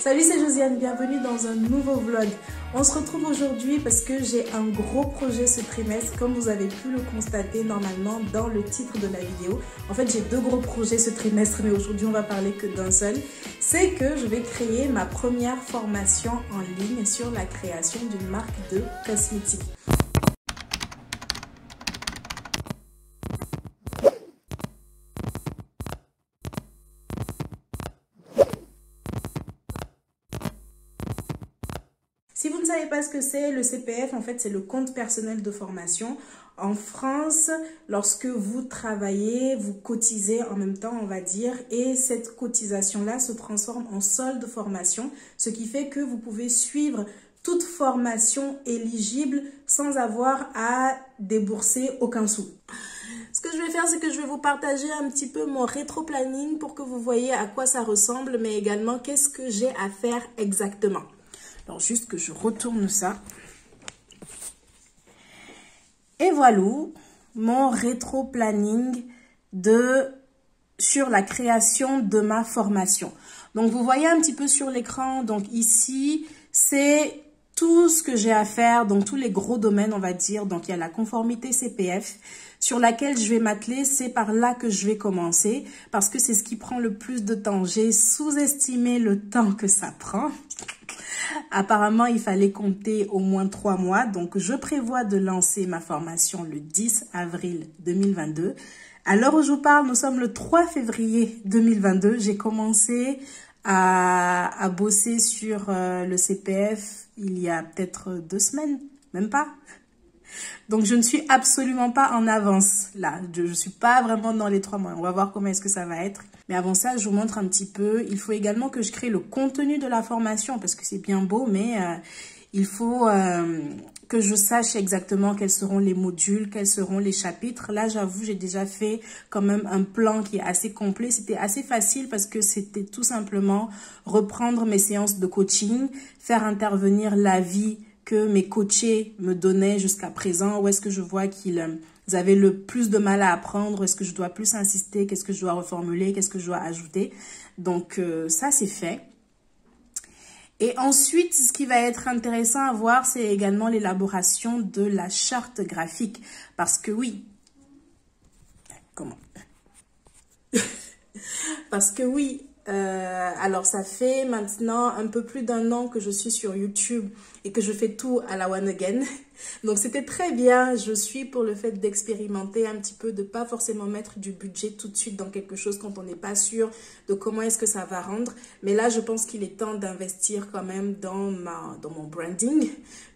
Salut, c'est Josiane, bienvenue dans un nouveau vlog. On se retrouve aujourd'hui parce que j'ai un gros projet ce trimestre, comme vous avez pu le constater normalement dans le titre de la vidéo. En fait, j'ai deux gros projets ce trimestre, mais aujourd'hui on va parler que d'un seul. C'est que je vais créer ma première formation en ligne sur la création d'une marque de cosmétiques. Si vous ne savez pas ce que c'est, le CPF, en fait, c'est le compte personnel de formation. En France, lorsque vous travaillez, vous cotisez en même temps, on va dire, et cette cotisation-là se transforme en solde de formation, ce qui fait que vous pouvez suivre toute formation éligible sans avoir à débourser aucun sou. Ce que je vais faire, c'est que je vais vous partager un petit peu mon rétro-planning pour que vous voyez à quoi ça ressemble, mais également qu'est-ce que j'ai à faire exactement. Alors, juste que je retourne ça. Et voilà mon rétro-planning sur la création de ma formation. Donc, vous voyez un petit peu sur l'écran. Donc, ici, c'est tout ce que j'ai à faire. Donc, tous les gros domaines, on va dire. Donc, il y a la conformité CPF sur laquelle je vais m'atteler. C'est par là que je vais commencer parce que c'est ce qui prend le plus de temps. J'ai sous-estimé le temps que ça prend. Apparemment, il fallait compter au moins 3 mois. Donc, je prévois de lancer ma formation le 10 avril 2022. À l'heure où je vous parle, nous sommes le 3 février 2022. J'ai commencé à bosser sur le CPF il y a peut-être 2 semaines, même pas. Donc, je ne suis absolument pas en avance là. Je ne suis pas vraiment dans les 3 mois. On va voir comment est-ce que ça va être. Mais avant ça, je vous montre un petit peu. Il faut également que je crée le contenu de la formation parce que c'est bien beau, mais il faut que je sache exactement quels seront les modules, quels seront les chapitres. Là, j'avoue, j'ai déjà fait quand même un plan qui est assez complet. C'était assez facile parce que c'était tout simplement reprendre mes séances de coaching, faire intervenir l'avis que mes coachés me donnaient jusqu'à présent, où est-ce que je vois qu'ils avaient le plus de mal à apprendre, est-ce que je dois plus insister, qu'est-ce que je dois reformuler, qu'est-ce que je dois ajouter. Donc, ça, c'est fait. Et ensuite, ce qui va être intéressant à voir, c'est également l'élaboration de la charte graphique. Parce que oui, comment? Parce que oui, alors ça fait maintenant un peu plus d'1 an que je suis sur YouTube et que je fais tout à la one again. Donc c'était très bien, je suis pour le fait d'expérimenter un petit peu, de pas forcément mettre du budget tout de suite dans quelque chose quand on n'est pas sûr de comment est-ce que ça va rendre. Mais là, je pense qu'il est temps d'investir quand même dans mon branding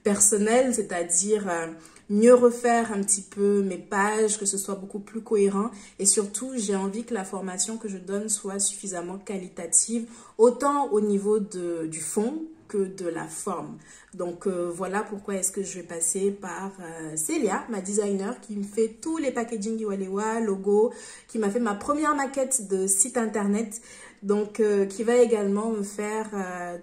personnel, c'est-à-dire mieux refaire un petit peu mes pages, que ce soit beaucoup plus cohérent. Et surtout, j'ai envie que la formation que je donne soit suffisamment qualitative, autant au niveau du fond que de la forme. Donc, voilà pourquoi est-ce que je vais passer par Célia, ma designer, qui me fait tous les packaging Iwalewa, logo, qui m'a fait ma première maquette de site internet, donc qui va également me faire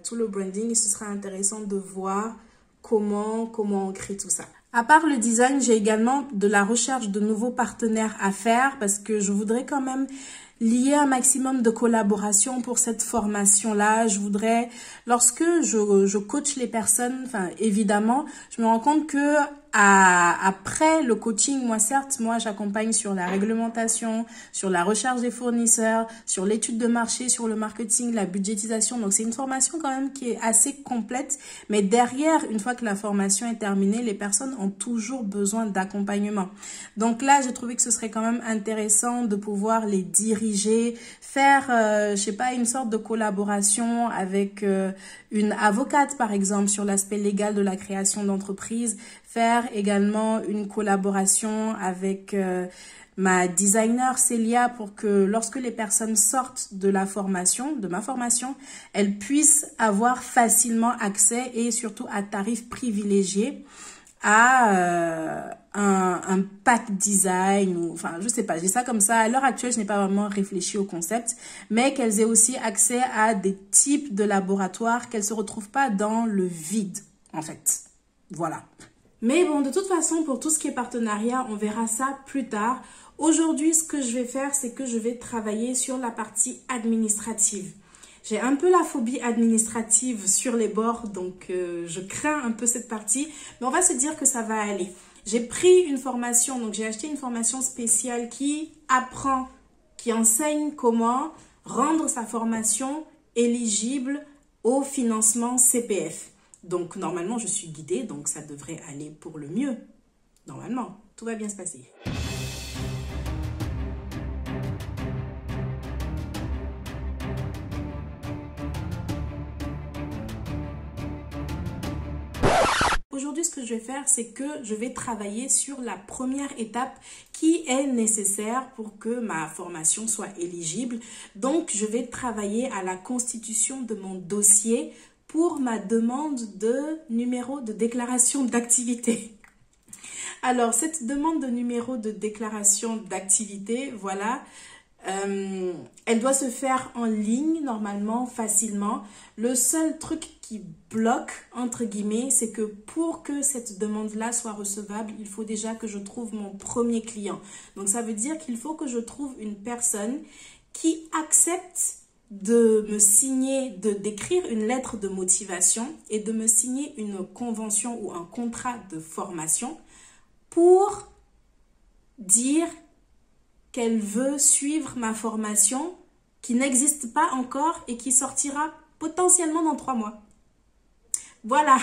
tout le branding. Et ce sera intéressant de voir comment on crée tout ça. À part le design, j'ai également de la recherche de nouveaux partenaires à faire parce que je voudrais quand même lier un maximum de collaboration pour cette formation-là. Je voudrais, lorsque je coach les personnes, enfin évidemment, je me rends compte que après le coaching, moi j'accompagne sur la réglementation, sur la recherche des fournisseurs, sur l'étude de marché, sur le marketing, la budgétisation. Donc c'est une formation quand même qui est assez complète. Mais derrière, une fois que la formation est terminée, les personnes ont toujours besoin d'accompagnement. Donc là, j'ai trouvé que ce serait quand même intéressant de pouvoir les diriger, faire, je sais pas, une sorte de collaboration avec une avocate par exemple sur l'aspect légal de la création d'entreprise, faire également une collaboration avec ma designer Célia pour que lorsque les personnes sortent de ma formation, elles puissent avoir facilement accès et surtout à tarif privilégié à un pack design ou enfin je sais pas, j'ai ça comme ça. À l'heure actuelle, je n'ai pas vraiment réfléchi au concept, mais qu'elles aient aussi accès à des types de laboratoires, qu'elles se retrouvent pas dans le vide en fait. Voilà. Mais bon, de toute façon, pour tout ce qui est partenariat, on verra ça plus tard. Aujourd'hui, ce que je vais faire, c'est que je vais travailler sur la partie administrative. J'ai un peu la phobie administrative sur les bords, donc je crains un peu cette partie. Mais on va se dire que ça va aller. J'ai pris une formation, donc j'ai acheté une formation spéciale qui apprend, qui enseigne comment rendre sa formation éligible au financement CPF. Donc normalement je suis guidée, donc ça devrait aller pour le mieux. Normalement, tout va bien se passer. Aujourd'hui, ce que je vais faire, c'est que je vais travailler sur la première étape qui est nécessaire pour que ma formation soit éligible. Donc, je vais travailler à la constitution de mon dossier pour ma demande de numéro de déclaration d'activité. Alors, cette demande de numéro de déclaration d'activité, voilà, elle doit se faire en ligne, normalement, facilement. Le seul truc qui bloque, entre guillemets, c'est que pour que cette demande-là soit recevable, il faut déjà que je trouve mon premier client. Donc, ça veut dire qu'il faut que je trouve une personne qui accepte de me signer, d'écrire une lettre de motivation et de me signer une convention ou un contrat de formation pour dire qu'elle veut suivre ma formation qui n'existe pas encore et qui sortira potentiellement dans 3 mois. Voilà.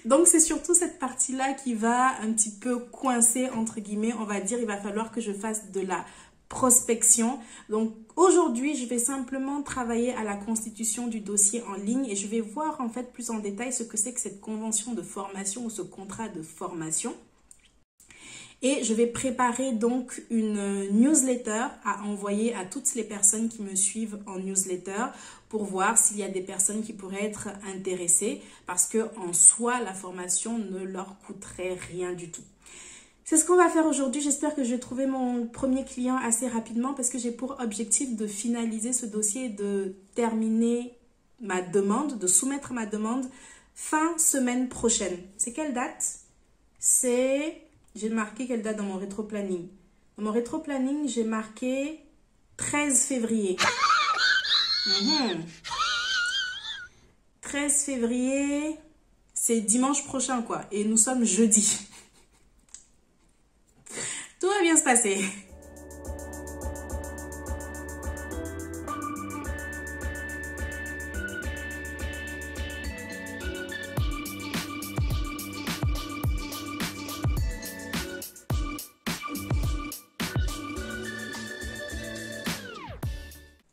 Donc, c'est surtout cette partie-là qui va un petit peu coincer, entre guillemets. On va dire, il va falloir que je fasse de la prospection. Donc, aujourd'hui, je vais simplement travailler à la constitution du dossier en ligne et je vais voir en fait plus en détail ce que c'est que cette convention de formation ou ce contrat de formation. Et je vais préparer donc une newsletter à envoyer à toutes les personnes qui me suivent en newsletter pour voir s'il y a des personnes qui pourraient être intéressées parce que en soi, la formation ne leur coûterait rien du tout. C'est ce qu'on va faire aujourd'hui. J'espère que je vais trouver mon premier client assez rapidement parce que j'ai pour objectif de finaliser ce dossier et de terminer ma demande, de soumettre ma demande fin semaine prochaine. C'est quelle date? C'est... J'ai marqué quelle date dans mon rétro-planning? Dans mon rétro-planning, j'ai marqué 13 février. 13 février, c'est dimanche prochain, quoi. Et nous sommes jeudi. Tout va bien se passer.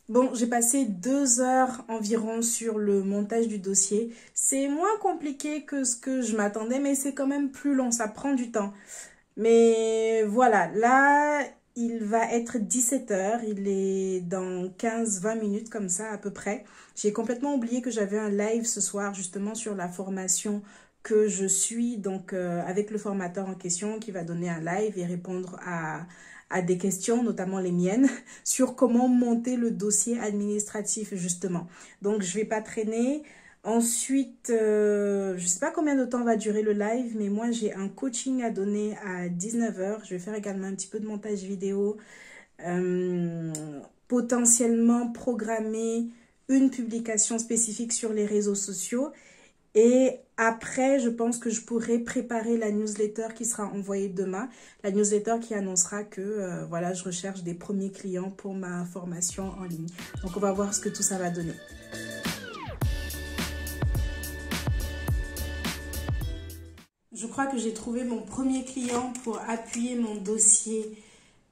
Bon, j'ai passé 2 heures environ sur le montage du dossier. C'est moins compliqué que ce que je m'attendais, mais c'est quand même plus long, ça prend du temps. Mais voilà, là, il va être 17 heures, il est dans 15-20 minutes comme ça à peu près. J'ai complètement oublié que j'avais un live ce soir justement sur la formation que je suis, donc avec le formateur en question qui va donner un live et répondre à des questions, notamment les miennes, sur comment monter le dossier administratif, justement. Donc, je ne vais pas traîner. Ensuite, je ne sais pas combien de temps va durer le live, mais moi, j'ai un coaching à donner à 19 heures. Je vais faire également un petit peu de montage vidéo, potentiellement programmer une publication spécifique sur les réseaux sociaux. Et après, je pense que je pourrais préparer la newsletter qui sera envoyée demain. La newsletter qui annoncera que voilà, je recherche des premiers clients pour ma formation en ligne. Donc, on va voir ce que tout ça va donner. Je crois que j'ai trouvé mon premier client pour appuyer mon dossier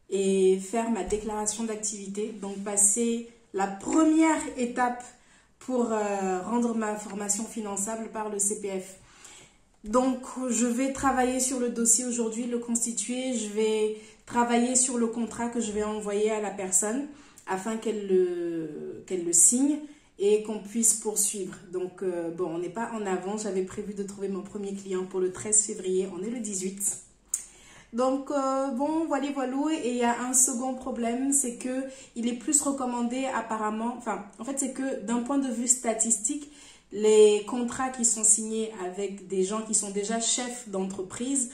et faire ma déclaration d'activité. Donc, passer la première étape pour rendre ma formation finançable par le CPF. Donc, je vais travailler sur le dossier aujourd'hui, le constituer. Je vais travailler sur le contrat que je vais envoyer à la personne afin qu'elle le signe et qu'on puisse poursuivre. Donc, bon, on n'est pas en avance. J'avais prévu de trouver mon premier client pour le 13 février. On est le 18. Donc, bon, voilà. Et il y a un second problème, c'est que il est plus recommandé apparemment, enfin, en fait, c'est que d'un point de vue statistique, les contrats qui sont signés avec des gens qui sont déjà chefs d'entreprise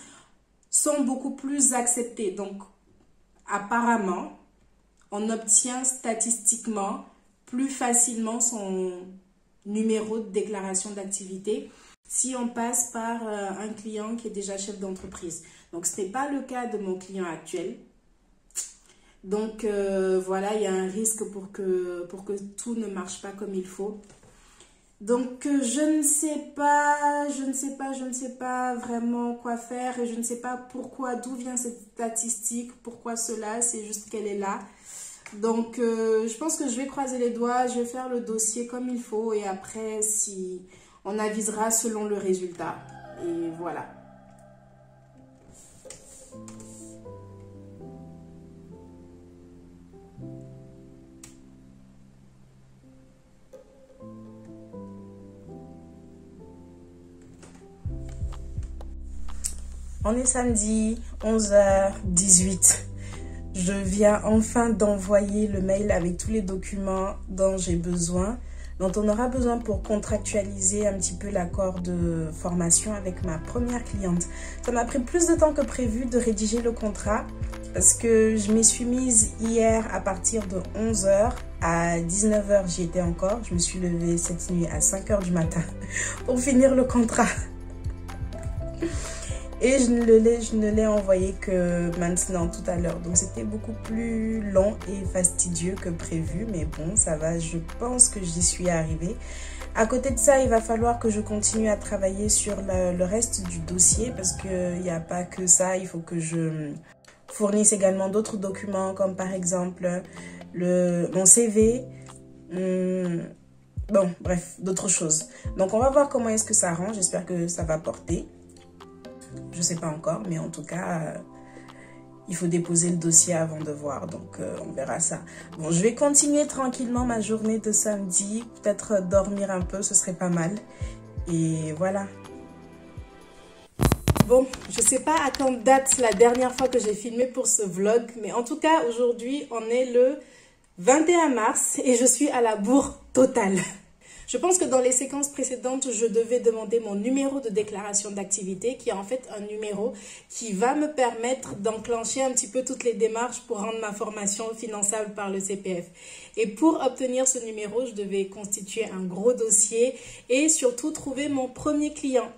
sont beaucoup plus acceptés. Donc, apparemment, on obtient statistiquement plus facilement son numéro de déclaration d'activité si on passe par un client qui est déjà chef d'entreprise. Donc, ce n'est pas le cas de mon client actuel. Donc, voilà, il y a un risque pour que tout ne marche pas comme il faut. Donc, je ne sais pas vraiment quoi faire et je ne sais pas pourquoi, d'où vient cette statistique, pourquoi cela, c'est juste qu'elle est là. Donc, je pense que je vais croiser les doigts, je vais faire le dossier comme il faut et après, si on avisera selon le résultat. Et voilà. On est samedi, 11h18. Je viens enfin d'envoyer le mail avec tous les documents dont j'ai besoin, dont on aura besoin pour contractualiser un petit peu l'accord de formation avec ma première cliente. Ça m'a pris plus de temps que prévu de rédiger le contrat parce que je m'y suis mise hier à partir de 11h. À 19h, j'y étais encore. Je me suis levée cette nuit à 5h du matin pour finir le contrat. Et je ne l'ai envoyé que maintenant, tout à l'heure. Donc, c'était beaucoup plus long et fastidieux que prévu. Mais bon, ça va. Je pense que j'y suis arrivée. À côté de ça, il va falloir que je continue à travailler sur le reste du dossier. Parce qu'il n'y a pas que ça. Il faut que je fournisse également d'autres documents. Comme par exemple, mon CV. Bon, bref, d'autres choses. Donc, on va voir comment est-ce que ça rend. J'espère que ça va porter. Je ne sais pas encore, mais en tout cas, il faut déposer le dossier avant de voir. Donc, on verra ça. Bon, je vais continuer tranquillement ma journée de samedi. Peut-être dormir un peu, ce serait pas mal. Et voilà. Bon, je ne sais pas à quand date la dernière fois que j'ai filmé pour ce vlog. Mais en tout cas, aujourd'hui, on est le 21 mars et je suis à la bourre totale. Je pense que dans les séquences précédentes, je devais demander mon numéro de déclaration d'activité, qui est en fait un numéro qui va me permettre d'enclencher un petit peu toutes les démarches pour rendre ma formation finançable par le CPF. Et pour obtenir ce numéro, je devais constituer un gros dossier et surtout trouver mon premier client.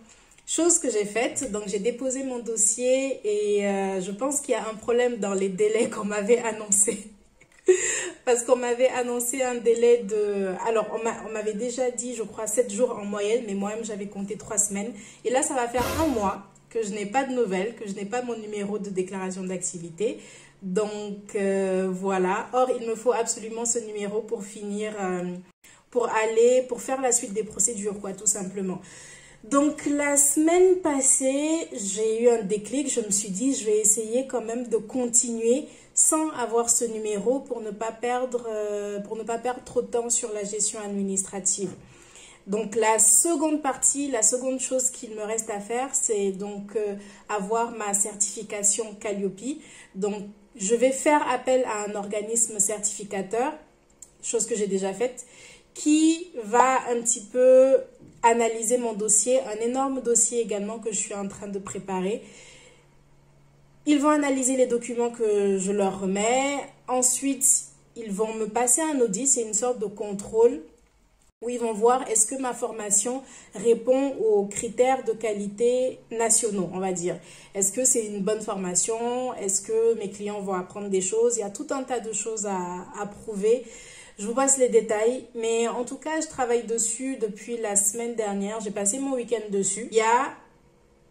Chose que j'ai faite, donc j'ai déposé mon dossier et je pense qu'il y a un problème dans les délais qu'on m'avait annoncés. Parce qu'on m'avait annoncé un délai de... Alors, on m'avait déjà dit, je crois, 7 jours en moyenne, mais moi-même, j'avais compté 3 semaines. Et là, ça va faire un mois que je n'ai pas de nouvelles, que je n'ai pas mon numéro de déclaration d'activité. Donc, voilà. Or, il me faut absolument ce numéro pour finir, pour faire la suite des procédures, quoi, tout simplement. Donc, la semaine passée, j'ai eu un déclic. Je me suis dit, je vais essayer quand même de continuer sans avoir ce numéro pour ne pas perdre trop de temps sur la gestion administrative. Donc, la seconde partie, la seconde chose qu'il me reste à faire, c'est donc avoir ma certification Calliope. Donc, je vais faire appel à un organisme certificateur, chose que j'ai déjà faite, qui va un petit peu analyser mon dossier, un énorme dossier également que je suis en train de préparer. Ils vont analyser les documents que je leur remets. Ensuite, ils vont me passer un audit, c'est une sorte de contrôle où ils vont voir est-ce que ma formation répond aux critères de qualité nationaux, on va dire. Est-ce que c'est une bonne formation? Est-ce que mes clients vont apprendre des choses? Il y a tout un tas de choses à prouver. Je vous passe les détails, mais en tout cas, je travaille dessus depuis la semaine dernière. J'ai passé mon week-end dessus. Il y a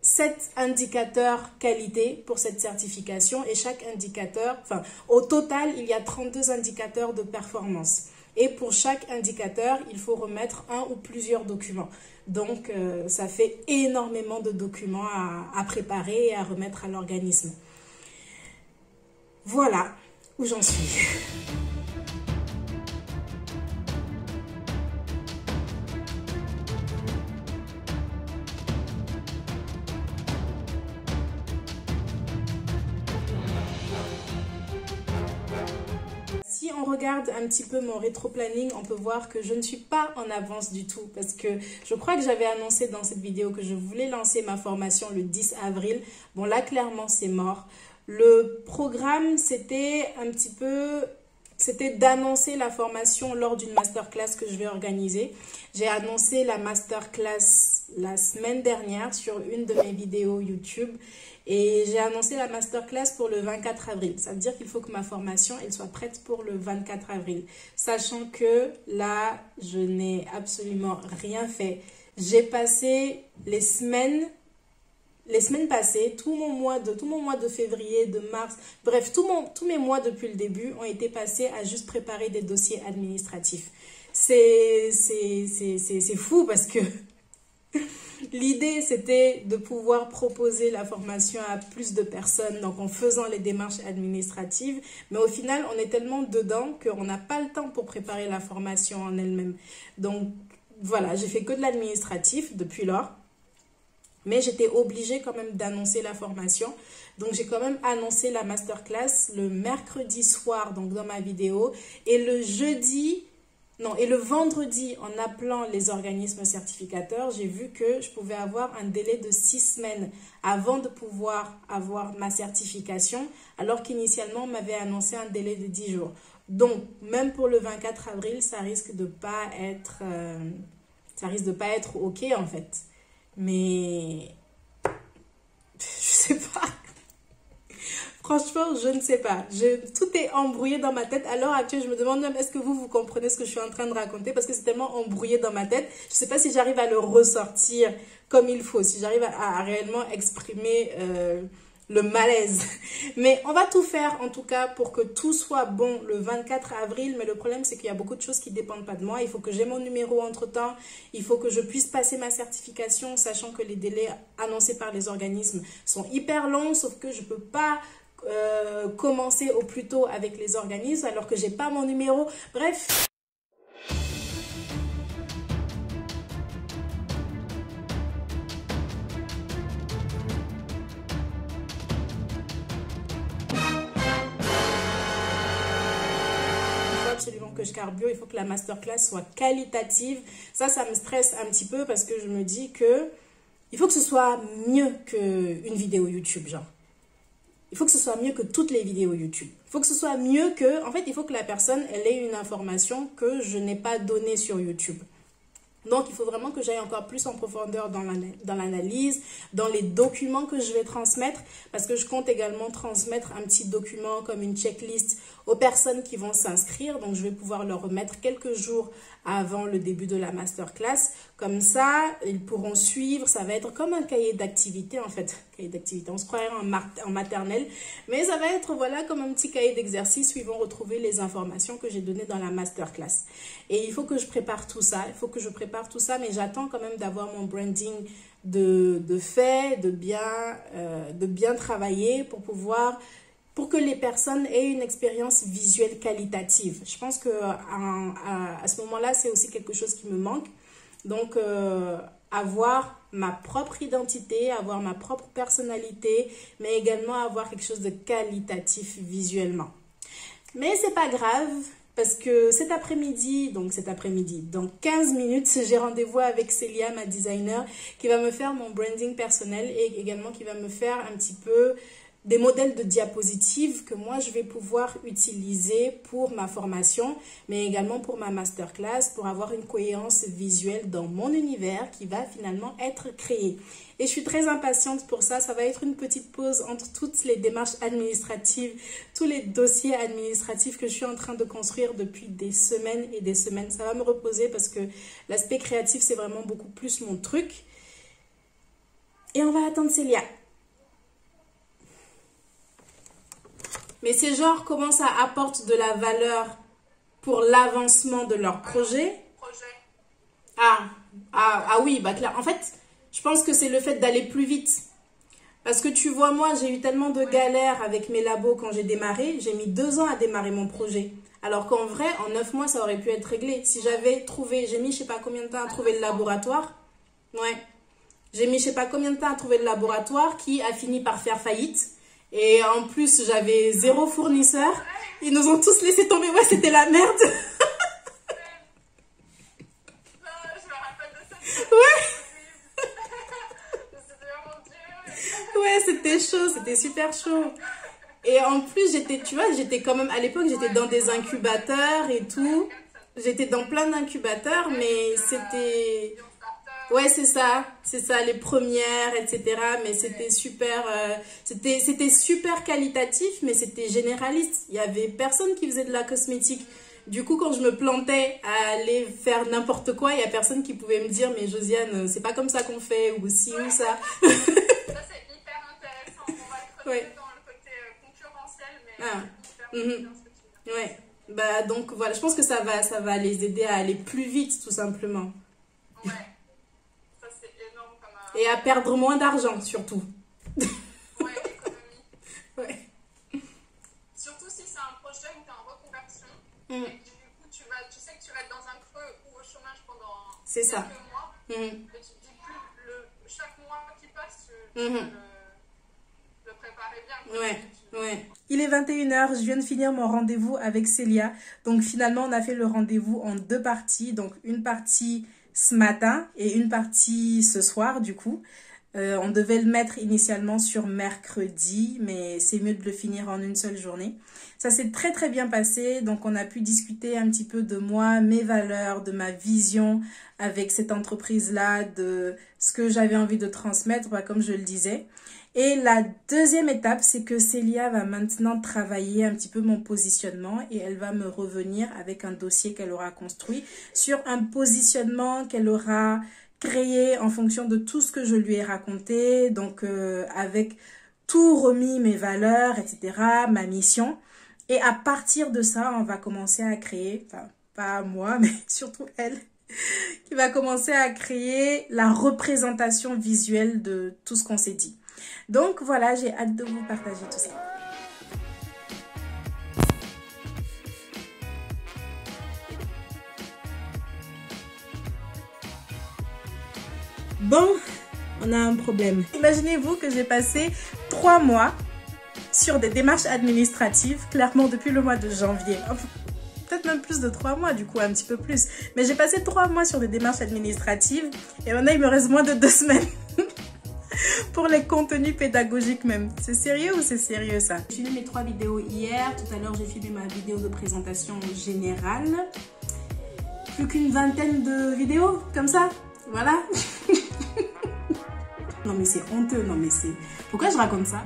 7 indicateurs qualité pour cette certification et chaque indicateur, enfin, au total, il y a 32 indicateurs de performance. Et pour chaque indicateur, il faut remettre un ou plusieurs documents. Donc, ça fait énormément de documents à préparer et à remettre à l'organisme. Voilà où j'en suis. Si on regarde un petit peu mon rétro-planning, on peut voir que je ne suis pas en avance du tout parce que je crois que j'avais annoncé dans cette vidéo que je voulais lancer ma formation le 10 avril. Bon, là, clairement, c'est mort. Le programme, c'était un petit peu c'était d'annoncer la formation lors d'une masterclass que je vais organiser. J'ai annoncé la masterclass la semaine dernière sur une de mes vidéos YouTube. Et j'ai annoncé la masterclass pour le 24 avril. Ça veut dire qu'il faut que ma formation elle soit prête pour le 24 avril. Sachant que là, je n'ai absolument rien fait. J'ai passé les semaines passées, tout mon mois de février, de mars, bref, tous mes mois depuis le début ont été passés à juste préparer des dossiers administratifs. C'est fou parce que l'idée, c'était de pouvoir proposer la formation à plus de personnes, donc en faisant les démarches administratives. Mais au final, on est tellement dedans qu'on n'a pas le temps pour préparer la formation en elle-même. Donc, voilà, j'ai fait que de l'administratif depuis lors. Mais j'étais obligée quand même d'annoncer la formation. Donc, j'ai quand même annoncé la masterclass le mercredi soir, donc dans ma vidéo. Et le jeudi... Non, et le vendredi, en appelant les organismes certificateurs, j'ai vu que je pouvais avoir un délai de 6 semaines avant de pouvoir avoir ma certification, alors qu'initialement, on m'avait annoncé un délai de 10 jours. Donc, même pour le 24 avril, ça risque de pas être OK en fait. Mais, je sais pas. Franchement, je ne sais pas. Tout est embrouillé dans ma tête. À l'heure actuelle, je me demande même, est-ce que vous comprenez ce que je suis en train de raconter? Parce que c'est tellement embrouillé dans ma tête. Je ne sais pas si j'arrive à le ressortir comme il faut, si j'arrive à réellement exprimer le malaise. Mais on va tout faire, en tout cas, pour que tout soit bon le 24 avril. Mais le problème, c'est qu'il y a beaucoup de choses qui ne dépendent pas de moi. Il faut que j'ai mon numéro entre-temps. Il faut que je puisse passer ma certification, sachant que les délais annoncés par les organismes sont hyper longs, sauf que je ne peux pas... commencer au plus tôt avec les organismes alors que j'ai pas mon numéro. Bref. Il faut absolument que je carbure, il faut que la masterclass soit qualitative. Ça me stresse un petit peu parce que je me dis que il faut que ce soit mieux qu'une vidéo YouTube, genre. Il faut que ce soit mieux que toutes les vidéos YouTube. Il faut que ce soit mieux que... En fait, il faut que la personne, elle ait une information que je n'ai pas donnée sur YouTube. Donc, il faut vraiment que j'aille encore plus en profondeur dans l'analyse, dans les documents que je vais transmettre, parce que je compte également transmettre un petit document comme une checklist aux personnes qui vont s'inscrire. Donc, je vais pouvoir leur remettre quelques jours avant le début de la masterclass. Comme ça, ils pourront suivre. Ça va être comme un cahier d'activité, en fait. Cahier d'activité, on se croirait en maternelle. Mais ça va être, voilà, comme un petit cahier d'exercice où ils vont retrouver les informations que j'ai données dans la masterclass. Et il faut que je prépare tout ça. Il faut que je prépare tout ça, mais j'attends quand même d'avoir mon branding de fait, de bien travailler pour que les personnes aient une expérience visuelle qualitative. Je pense que à ce moment-là, c'est aussi quelque chose qui me manque. Donc, avoir ma propre identité, avoir ma propre personnalité, mais également avoir quelque chose de qualitatif visuellement. Mais c'est pas grave, parce que cet après-midi, dans 15 minutes, j'ai rendez-vous avec Célia, ma designer, qui va me faire mon branding personnel et également qui va me faire un petit peu des modèles de diapositives que moi, je vais pouvoir utiliser pour ma formation, mais également pour ma masterclass, pour avoir une cohérence visuelle dans mon univers qui va finalement être créé. Et je suis très impatiente pour ça. Ça va être une petite pause entre toutes les démarches administratives, tous les dossiers administratifs que je suis en train de construire depuis des semaines et des semaines. Ça va me reposer parce que l'aspect créatif, c'est vraiment beaucoup plus mon truc. Et on va attendre Célia. Mais ces genres, comment ça apporte de la valeur pour l'avancement de leur projet? Ah oui, bah clair. En fait, je pense que c'est le fait d'aller plus vite. Parce que tu vois, moi, j'ai eu tellement de galères avec mes labos quand j'ai démarré. J'ai mis 2 ans à démarrer mon projet. Alors qu'en vrai, en 9 mois, ça aurait pu être réglé. Si j'avais trouvé, j'ai mis je sais pas combien de temps à trouver le laboratoire. Ouais. J'ai mis je sais pas combien de temps à trouver le laboratoire qui a fini par faire faillite. Et en plus, j'avais 0 fournisseur. Ils nous ont tous laissé tomber. Ouais, c'était la merde. Ouais. Ouais, c'était chaud. C'était super chaud. Et en plus, tu vois, j'étais quand même, à l'époque, j'étais dans des incubateurs et tout. J'étais dans plein d'incubateurs, mais c'était... Ouais, c'est ça, les premières, etc. Mais c'était super, c'était super qualitatif, mais c'était généraliste. Il y avait personne qui faisait de la cosmétique. Du coup, quand je me plantais à aller faire n'importe quoi, il y a personne qui pouvait me dire, mais Josiane, c'est pas comme ça qu'on fait, ou si, ou ça. Ça, c'est hyper intéressant. On va creuser dans le côté concurrentiel, mais c'est hyper bien ce que tu dis. Ouais. Bah, donc voilà, je pense que ça va les aider à aller plus vite, tout simplement. Ouais. Ça, c'est énorme comme Et à perdre moins d'argent, surtout. Ouais, l'économie. Ouais. Surtout si c'est un projet où tu es en reconversion. Et du coup, tu sais que tu vas être dans un creux ou au chômage pendant quelques mois. Et tu te dis plus, chaque mois qui passe, tu peux le préparer bien. Ouais. Il est 21h, je viens de finir mon rendez-vous avec Célia. Donc finalement, on a fait le rendez-vous en 2 parties. Donc une partie ce matin et une partie ce soir du coup. On devait le mettre initialement sur mercredi, mais c'est mieux de le finir en une seule journée. Ça s'est très très bien passé, donc on a pu discuter un petit peu de moi, mes valeurs, de ma vision avec cette entreprise-là, de ce que j'avais envie de transmettre, comme je le disais. Et la deuxième étape, c'est que Célia va maintenant travailler un petit peu mon positionnement et elle va me revenir avec un dossier qu'elle aura construit sur un positionnement qu'elle aura créé en fonction de tout ce que je lui ai raconté, donc avec tout remis, mes valeurs, etc., ma mission. Et à partir de ça, on va commencer à créer, enfin pas moi, mais surtout elle, qui va commencer à créer la représentation visuelle de tout ce qu'on s'est dit. Donc voilà, j'ai hâte de vous partager tout ça. Bon, on a un problème. Imaginez-vous que j'ai passé 3 mois sur des démarches administratives, clairement depuis le mois de janvier. Enfin, peut-être même plus de 3 mois, du coup, un petit peu plus. Mais j'ai passé 3 mois sur des démarches administratives et maintenant il me reste moins de 2 semaines pour les contenus pédagogiques même. C'est sérieux ou c'est sérieux ça? J'ai filmé mes 3 vidéos hier. Tout à l'heure, j'ai filmé ma vidéo de présentation générale. Plus qu'une vingtaine de vidéos comme ça. Voilà. Non mais c'est honteux, non mais c'est... Pourquoi je raconte ça?